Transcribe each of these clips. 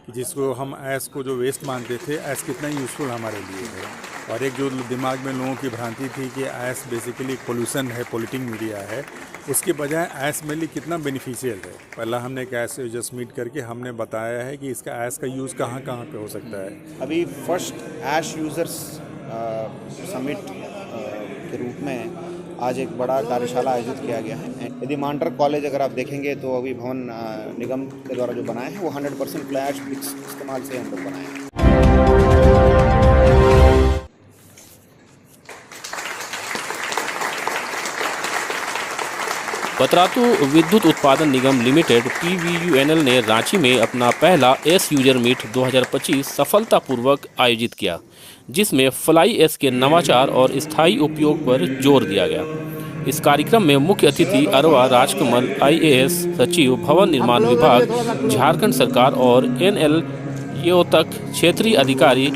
कि जिसको हम ऐश को जो वेस्ट मानते थे, ऐश कितना यूज़फुल हमारे लिए है। और एक जो दिमाग में लोगों की भ्रांति थी कि ऐश बेसिकली पोल्यूशन है, पोल्यूटिंग मीडिया है, उसके बजाय ऐश मेरे लिए कितना बेनिफिशियल है। पहला हमने एक ऐश यूजर्स मीट करके हमने बताया है कि इसका ऐश का यूज़ कहाँ कहाँ पे हो सकता है। अभी फर्स्ट ऐश यूज़र्स समिट के रूप में आज एक बड़ा कार्यशाला आयोजित किया गया है। यदि मांडर कॉलेज अगर आप देखेंगे तो अभी भवन निगम के द्वारा जो बनाए हैं वो 100% फ्लाई ऐश ब्रिक्स इस्तेमाल से हम लोग बनाए हैं। पतरातू विद्युत उत्पादन निगम लिमिटेड PVUNL ने रांची में अपना पहला एस यूजर मीट 2025 सफलतापूर्वक आयोजित किया, जिसमें फ्लाई एश के नवाचार और स्थायी उपयोग पर जोर दिया गया। इस कार्यक्रम में मुख्य अतिथि अरवा राजकमल IAS सचिव भवन निर्माण विभाग झारखंड सरकार और NL तक क्षेत्रीय अधिकारी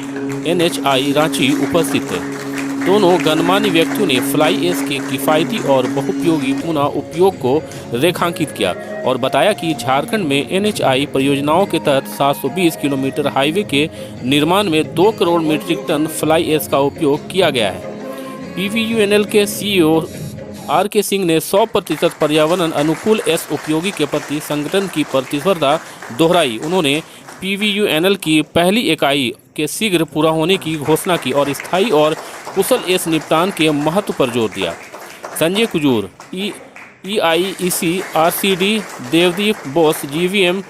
NHI रांची उपस्थित थे। दोनों गणमान्य व्यक्तियों ने फ्लाई ऐश के किफ़ायती और बहुपयोगी पुनः उपयोग को रेखांकित किया और बताया कि झारखंड में NHI परियोजनाओं के तहत 720 किलोमीटर हाईवे के निर्माण में 2 crore metric ton fly ash का उपयोग किया गया है। PVUNL के CEO RK सिंह ने 100% पर्यावरण अनुकूल ऐश उपयोगी के प्रति संगठन की प्रतिस्पर्धा दोहराई। उन्होंने PVUNL की पहली इकाई के शीघ्र पूरा होने की घोषणा की और स्थायी और कुशल ऐश निपटान के महत्व पर जोर दिया। Sanjay Kujur EIEC RCD, Devdeep Bose GVM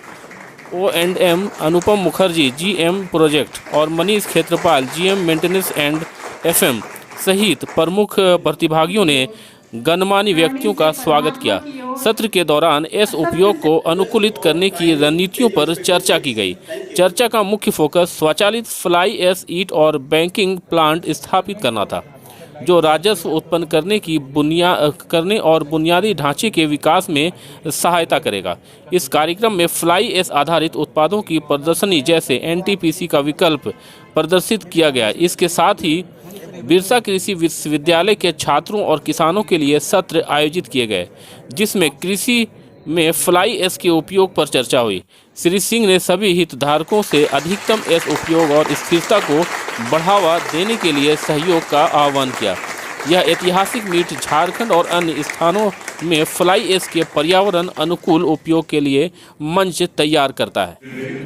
O&M, अनुपम मुखर्जी GM प्रोजेक्ट और मनीष क्षेत्रपाल GM मेंटेनेंस एंड FM सहित प्रमुख प्रतिभागियों ने गणमान्य व्यक्तियों का स्वागत किया। सत्र के दौरान ऐश उपयोग को अनुकूलित करने की रणनीतियों पर चर्चा की गई। चर्चा का मुख्य फोकस स्वचालित फ्लाई ऐश ईट और बैंकिंग प्लांट स्थापित करना था, जो राजस्व उत्पन्न करने और बुनियादी ढांचे के विकास में सहायता करेगा। इस कार्यक्रम में फ्लाई ऐश आधारित उत्पादों की प्रदर्शनी जैसे NTPC का विकल्प प्रदर्शित किया गया। इसके साथ ही बिरसा कृषि विश्वविद्यालय के छात्रों और किसानों के लिए सत्र आयोजित किए गए, जिसमें कृषि में फ्लाई ऐश के उपयोग पर चर्चा हुई। श्री सिंह ने सभी हितधारकों से अधिकतम ऐश उपयोग और स्थिरता को बढ़ावा देने के लिए सहयोग का आह्वान किया। यह ऐतिहासिक मीट झारखंड और अन्य स्थानों में फ्लाई ऐश के पर्यावरण अनुकूल उपयोग के लिए मंच तैयार करता है।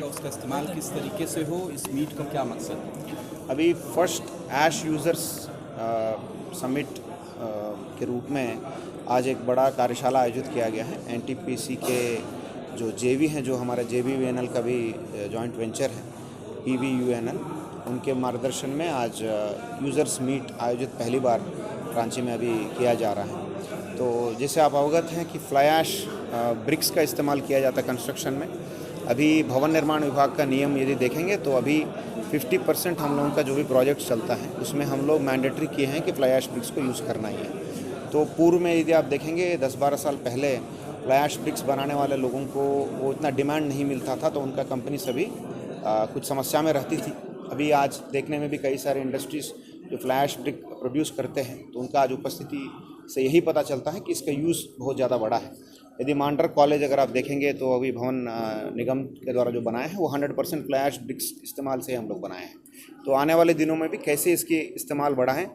उसका इस्तेमाल किस तरीके से हो, इस मीट का क्या मकसद है? अभी फर्स्ट ऐश यूज़र्स समिट के रूप में आज एक बड़ा कार्यशाला आयोजित किया गया है। NTPC के जो JV हैं, जो हमारा JVUNL का भी जॉइंट वेंचर है PVUNL, उनके मार्गदर्शन में आज यूज़र्स मीट आयोजित पहली बार रांची में अभी किया जा रहा है। तो जैसे आप अवगत हैं कि फ्लाई ऐश ब्रिक्स का इस्तेमाल किया जाता है कंस्ट्रक्शन में। अभी भवन निर्माण विभाग का नियम यदि देखेंगे तो अभी 50% हम लोगों का जो भी प्रोजेक्ट चलता है उसमें हम लोग मैंडेटरी किए हैं कि फ्लाई ऐश ब्रिक्स को यूज़ करना ही है। तो पूर्व में यदि आप देखेंगे 10-12 साल पहले फ्लाई ऐश ब्रिक्स बनाने वाले लोगों को वो इतना डिमांड नहीं मिलता था, तो उनका कंपनी सभी कुछ समस्या में रहती थी। अभी आज देखने में भी कई सारे इंडस्ट्रीज़ जो फ्लाई ऐश ब्रिक प्रोड्यूस करते हैं, तो उनका आज उपस्थिति से यही पता चलता है कि इसका यूज़ बहुत ज़्यादा बड़ा है। यदि मांडर कॉलेज अगर आप देखेंगे तो अभी भवन निगम के द्वारा जो बनाए हैं वो 100% फ्लाई ऐश ब्रिक्स इस्तेमाल से हम लोग बनाए हैं। तो आने वाले दिनों में भी कैसे इसके इस्तेमाल बढ़ाएं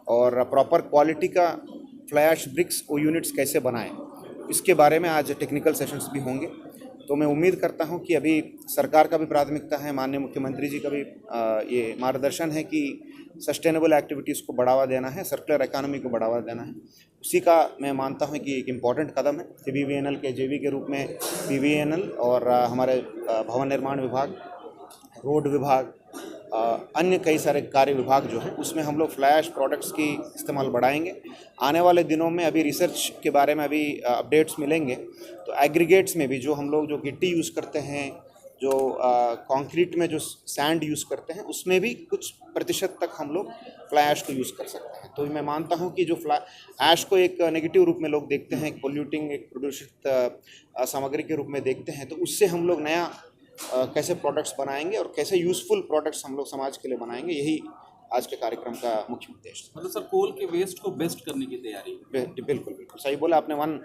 और प्रॉपर क्वालिटी का फ्लाई ऐश ब्रिक्स वो यूनिट्स कैसे बनाएं, इसके बारे में आज टेक्निकल सेशंस भी होंगे। तो मैं उम्मीद करता हूं कि अभी सरकार का भी प्राथमिकता है, माननीय मुख्यमंत्री जी का भी ये मार्गदर्शन है कि सस्टेनेबल एक्टिविटीज़ को बढ़ावा देना है, सर्कुलर इकोनॉमी को बढ़ावा देना है। उसी का मैं मानता हूं कि एक इम्पॉर्टेंट कदम है। PVUNL के JV के रूप में PVUNL और हमारे भवन निर्माण विभाग, रोड विभाग, अन्य कई सारे कार्य विभाग जो हैं उसमें हम लोग फ्लाई ऐश प्रोडक्ट्स की इस्तेमाल बढ़ाएंगे। आने वाले दिनों में अभी रिसर्च के बारे में अभी अपडेट्स मिलेंगे, तो एग्रीगेट्स में भी जो हम लोग जो गिट्टी यूज़ करते हैं, जो कंक्रीट में जो सैंड यूज़ करते हैं, उसमें भी कुछ प्रतिशत तक हम लोग फ्लाई ऐश को यूज़ कर सकते हैं। तो मैं मानता हूं कि जो फ्लाई ऐश को एक नेगेटिव रूप में लोग देखते हैं, एक पोल्यूटिंग, एक प्रदूषित सामग्री के रूप में देखते हैं, तो उससे हम लोग नया कैसे प्रोडक्ट्स बनाएंगे और कैसे यूज़फुल प्रोडक्ट्स हम लोग समाज के लिए बनाएंगे, यही आज के कार्यक्रम का मुख्य उद्देश्य। मतलब सर, कोल के वेस्ट को बेस्ट करने की तैयारी? बिल्कुल बिल्कुल सही बोला आपने, वन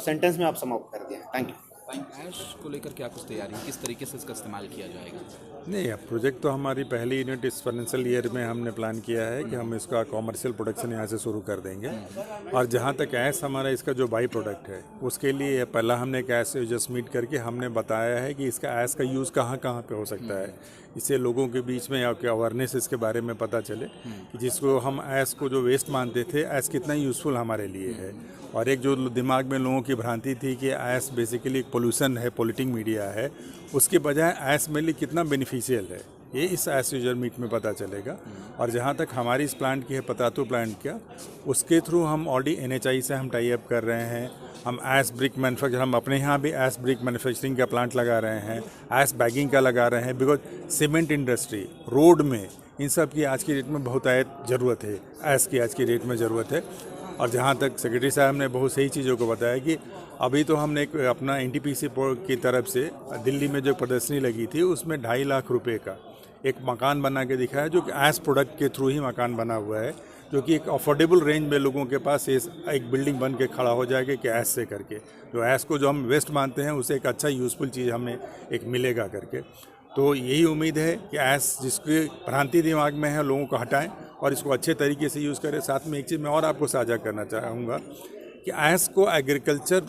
सेंटेंस में आप समाप्त कर दिया। Thank you. ऐश को लेकर क्या कुछ तैयारी है, किस तरीके से इसका इस्तेमाल किया जाएगा? नहीं, प्रोजेक्ट तो हमारी पहली यूनिट इस फाइनेंशियल ईयर में हमने प्लान किया है कि हम इसका कॉमर्शियल प्रोडक्शन यहाँ से शुरू कर देंगे। और जहाँ तक ऐस हमारा इसका जो बाई प्रोडक्ट है उसके लिए पहला हमने एक ऐस यूजर्स मीट करके हमने बताया है कि इसका ऐस का यूज़ कहाँ कहाँ पे हो सकता है, इससे लोगों के बीच में अवेयरनेस इसके बारे में पता चले कि जिसको हम ऐस को जो वेस्ट मानते थे, ऐस कितना यूज़फुल हमारे लिए है। और एक जो दिमाग में लोगों की भ्रांति थी कि ऐस बेसिकली एक पोल्यूशन है, पोल्यूटिंग मीडिया है, उसके बजाय ऐस मेरे लिए कितना बेनिफिशियल है, ये इस ऐस यूजर मीट में पता चलेगा। और जहाँ तक हमारी इस प्लांट की है, पतातू प्लांट का, उसके थ्रू हम ऑलरेडी NHI से हम टाई अप कर रहे हैं। हम ऐस ब्रिक मैन्युफैक्चर, हम अपने यहाँ भी ऐस ब्रिक मैन्युफैक्चरिंग का प्लांट लगा रहे हैं, ऐस बैगिंग का लगा रहे हैं, बिकॉज सीमेंट इंडस्ट्री, रोड में, इन सब की आज की डेट में बहुत ज़रूरत है, ऐस की आज की डेट में ज़रूरत है। और जहाँ तक सेक्रेटरी साहब ने बहुत सही चीज़ों को बताया कि अभी तो हमने एक अपना NTPC की तरफ से दिल्ली में जो प्रदर्शनी लगी थी उसमें 2.5 लाख रुपए का एक मकान बना के दिखाया, जो कि ऐस प्रोडक्ट के थ्रू ही मकान बना हुआ है, जो कि एक अफोर्डेबल रेंज में लोगों के पास एक बिल्डिंग बन के खड़ा हो जाएगा कि ऐस से करके, जो ऐस को जो हम वेस्ट मानते हैं उसे एक अच्छा यूज़फुल चीज़ हमें एक मिलेगा करके। तो यही उम्मीद है कि ऐस जिसकी भ्रांति दिमाग में है लोगों को हटाएं और इसको अच्छे तरीके से यूज़ करें। साथ में एक चीज़ मैं और आपको साझा करना चाहूँगा कि ऐस को एग्रीकल्चर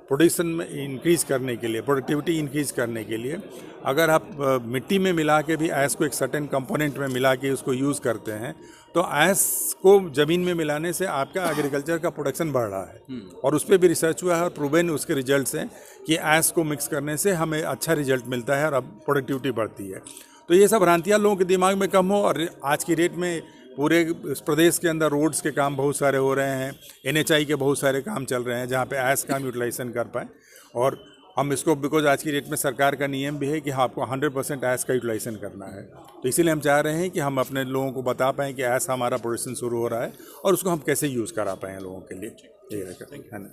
प्रोडक्शन में इंक्रीज़ करने के लिए, प्रोडक्टिविटी इंक्रीज़ करने के लिए, अगर आप मिट्टी में मिला के भी ऐस को एक सर्टेन कंपोनेंट में मिला के उसको यूज़ करते हैं, तो ऐस को ज़मीन में मिलाने से आपका एग्रीकल्चर का प्रोडक्शन बढ़ रहा है। और उस पर भी रिसर्च हुआ है और प्रूवन उसके रिजल्ट्स हैं कि ऐस को मिक्स करने से हमें अच्छा रिजल्ट मिलता है और अब प्रोडक्टिविटी बढ़ती है। तो ये सब भ्रांतियाँ लोगों के दिमाग में कम हो। और आज की डेट में पूरे प्रदेश के अंदर रोड्स के काम बहुत सारे हो रहे हैं, NHI के बहुत सारे काम चल रहे हैं जहाँ पे ऐस का हम यूटिलाइजेशन कर पाएँ। और हम इसको, बिकॉज आज की डेट में सरकार का नियम भी है कि हाँ, आपको 100% ऐस का यूटिलाइजेशन करना है, तो इसीलिए हम चाह रहे हैं कि हम अपने लोगों को बता पाएँ कि ऐस हमारा प्रोडक्शन शुरू हो रहा है और उसको हम कैसे यूज़ करा पाएँ लोगों के लिए। ये है ना।